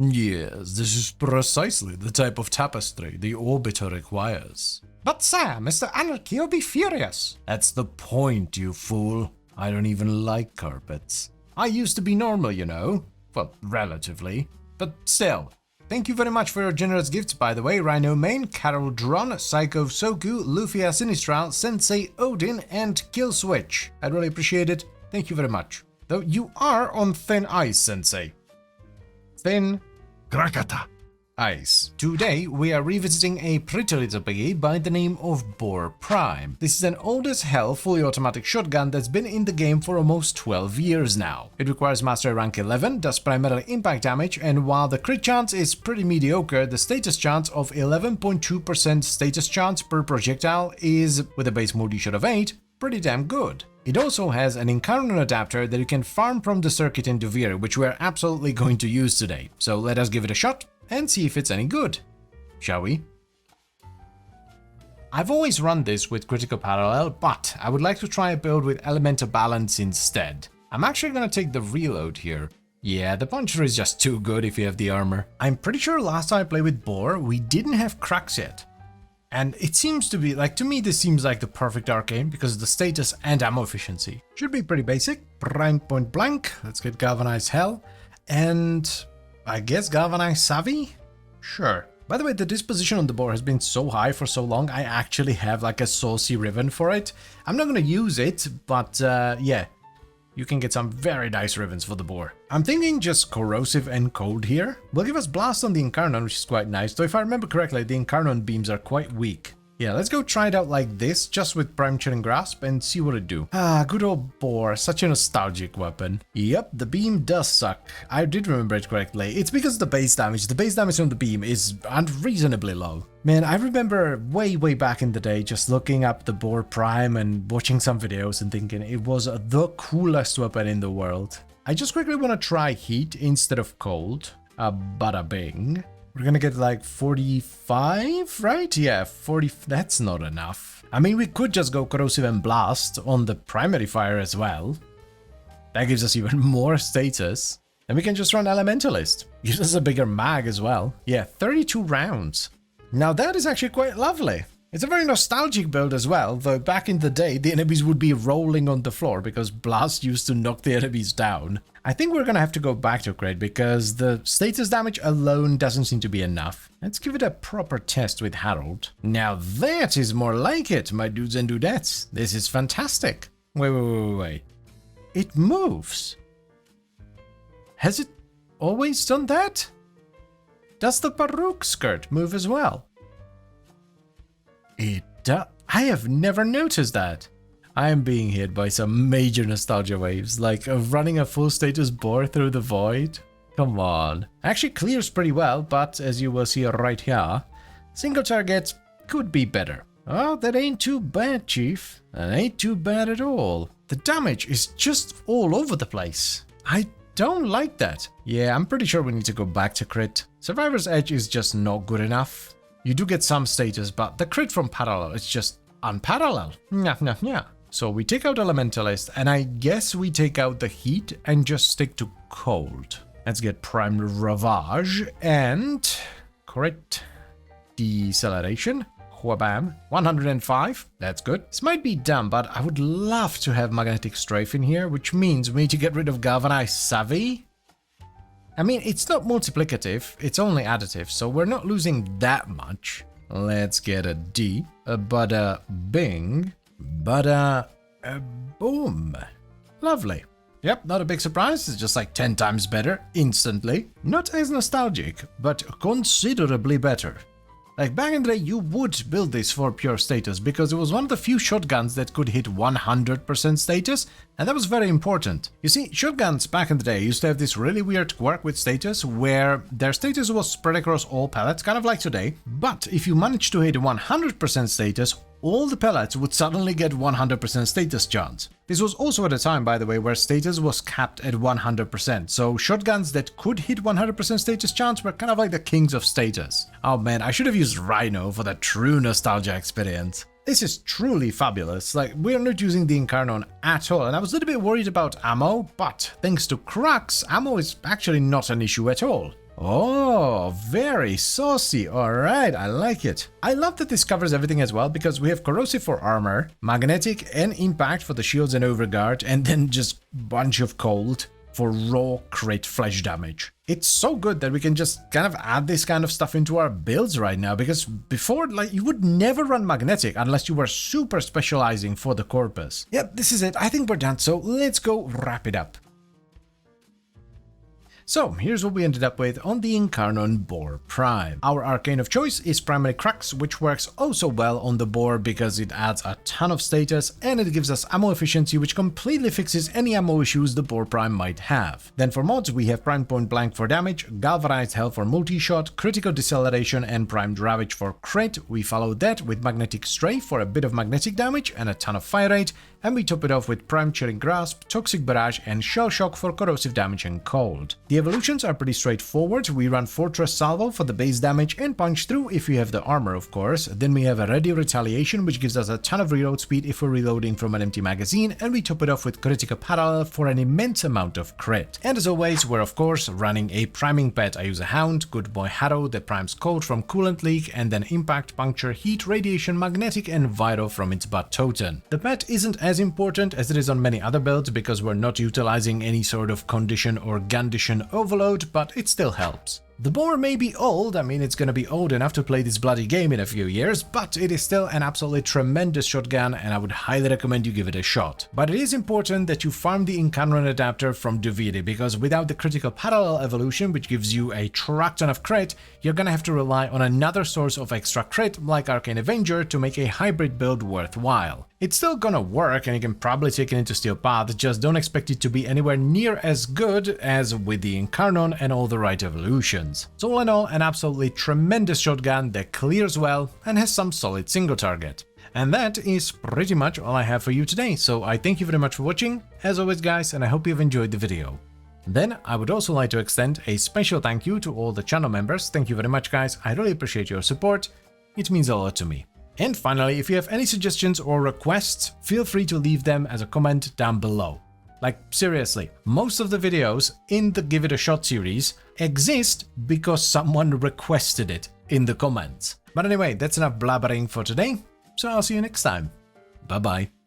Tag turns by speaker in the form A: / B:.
A: Yes, this is precisely the type of tapestry the Orbiter requires.
B: But sir, Mr. Anarchy will be furious.
A: That's the point, you fool. I don't even like carpets. I used to be normal, you know. Well, relatively. But still. Thank you very much for your generous gifts, by the way, Rhino Main, Carol Dron, Psycho Soku, Lufia Sinistral, Sensei Odin, and Kill Switch. I really appreciate it. Thank you very much. Though you are on thin ice, Sensei. Thin
C: Krakata.
A: ice. Today we are revisiting a pretty little piggy by the name of Boar Prime. This is an old as hell fully automatic shotgun that's been in the game for almost 12 years now. It requires mastery rank 11, does primarily impact damage, and while the crit chance is pretty mediocre, the status chance of 11.2% status chance per projectile is, with a base multi-shot of 8, pretty damn good. It also has an Incarnon adapter that you can farm from the circuit in Duvir, which we're absolutely going to use today. So let us give it a shot and see if it's any good. Shall we? I've always run this with critical parallel, but I would like to try a build with elemental balance instead. I'm actually gonna take the reload here. Yeah, the puncher is just too good if you have the armor. I'm pretty sure last time I played with Boar, we didn't have cracks yet. And it seems to be, like, to me this seems like the perfect arcane because of the status and ammo efficiency. Should be pretty basic. Prime point blank, let's get Galvanized Hell, and I guess Galvanized Savvy? Sure. By the way, the disposition on the Boar has been so high for so long, I actually have like a saucy ribbon for it. I'm not gonna use it, but yeah. You can get some very nice ribbons for the Boar. I'm thinking just corrosive and cold here. Will give us blast on the Incarnon, which is quite nice, though if I remember correctly, the Incarnon beams are quite weak. Yeah, let's go try it out like this, just with Prime Chilling Grasp, and see what it do. Ah, good old Boar, such a nostalgic weapon. Yep, the beam does suck. I did remember it correctly. It's because of the base damage. The base damage from the beam is unreasonably low. Man, I remember way back in the day just looking up the Boar Prime and watching some videos and thinking it was the coolest weapon in the world. I just quickly want to try heat instead of cold. Bada bing. We're gonna get like 45, right? Yeah, 40, that's not enough. I mean, we could just go corrosive and blast on the primary fire as well. That gives us even more status. And we can just run Elementalist. Gives us a bigger mag as well. Yeah, 32 rounds. Now that is actually quite lovely. It's a very nostalgic build as well, though back in the day the enemies would be rolling on the floor because blast used to knock the enemies down. I think we're gonna have to go back to crit because the status damage alone doesn't seem to be enough. Let's give it a proper test with Harold. Now that is more like it, my dudes and dudettes. This is fantastic. Wait. It moves. Has it always done that? Does the Baroque skirt move as well? It does. I have never noticed that. I am being hit by some major nostalgia waves, like running a full status Boar through the void. Come on. Actually clears pretty well, but as you will see right here, single target could be better. Oh, that ain't too bad, Chief. That ain't too bad at all. The damage is just all over the place. I don't like that. Yeah, I'm pretty sure we need to go back to crit. Survivor's Edge is just not good enough. You do get some status, but the crit from Parallel is just unparalleled. Nah. So we take out Elementalist, and I guess we take out the heat and just stick to cold. Let's get Prime Ravage and crit deceleration. Whabam. 105. That's good. This might be dumb, but I would love to have Magnetic Strafe in here, which means we need to get rid of Galvanized Savvy. I mean, it's not multiplicative, it's only additive, so we're not losing that much. Let's get a D, a bada bing, bada boom. Lovely. Yep, not a big surprise, it's just like 10 times better, instantly. Not as nostalgic, but considerably better. Like back in the day, you would build this for pure status because it was one of the few shotguns that could hit 100% status, and that was very important. You see, shotguns back in the day used to have this really weird quirk with status where their status was spread across all pellets, kind of like today, but if you managed to hit 100% status, all the pellets would suddenly get 100% status chance. This was also at a time, by the way, where status was capped at 100%, so shotguns that could hit 100% status chance were kind of like the kings of status. Oh man, I should have used Rhino for that true nostalgia experience. This is truly fabulous, like we're not using the Incarnon at all, and I was a little bit worried about ammo, but thanks to cracks, ammo is actually not an issue at all. Oh, very saucy. Alright, I like it. I love that this covers everything as well because we have corrosive for armor, magnetic and impact for the shields and overguard, and then just bunch of cold for raw crit flesh damage. It's so good that we can just kind of add this kind of stuff into our builds right now, because before, like, you would never run magnetic unless you were super specializing for the corpus. Yep, this is it. I think we're done, so let's go wrap it up. So, here's what we ended up with on the Incarnon Boar Prime. Our arcane of choice is Primary Crux, which works oh so well on the Boar because it adds a ton of status and it gives us ammo efficiency, which completely fixes any ammo issues the Boar Prime might have. Then for mods, we have Prime Point Blank for damage, Galvanized Hell for multi-shot, Critical Deceleration and Primed Ravage for crit. We follow that with Magnetic Strafe for a bit of magnetic damage and a ton of fire rate, and we top it off with Prime Chilling Grasp, Toxic Barrage and Shell Shock for corrosive damage and cold. The evolutions are pretty straightforward. We run Fortress Salvo for the base damage and Punch Through if you have the armor, of course. Then we have a Ready Retaliation, which gives us a ton of reload speed if we're reloading from an empty magazine, and we top it off with Critical Parallel for an immense amount of crit. And as always, we're of course running a priming pet. I use a Hound, Good Boy Harrow that primes cold from Coolant Leak, and then Impact, Puncture, Heat, Radiation, Magnetic and Viro from its butt totem. The pet isn't as important as it is on many other builds because we're not utilizing any sort of condition or condition overload, but it still helps. The Boar may be old, I mean it's gonna be old enough to play this bloody game in a few years, but it is still an absolutely tremendous shotgun and I would highly recommend you give it a shot. But it is important that you farm the Incarnon adapter from Duviri, because without the Critical Parallel evolution, which gives you a truck ton of crit, you're gonna have to rely on another source of extra crit like Arcane Avenger to make a hybrid build worthwhile. It's still gonna work and you can probably take it into Steel Path, just don't expect it to be anywhere near as good as with the Incarnon and all the right evolutions. So all in all, an absolutely tremendous shotgun that clears well and has some solid single target. And that is pretty much all I have for you today, so I thank you very much for watching, as always guys, and I hope you've enjoyed the video. Then I would also like to extend a special thank you to all the channel members. Thank you very much guys, I really appreciate your support, it means a lot to me. And finally, if you have any suggestions or requests, feel free to leave them as a comment down below. Like, seriously, most of the videos in the Give It a Shot series exist because someone requested it in the comments. But anyway, that's enough blabbering for today, so I'll see you next time. Bye bye.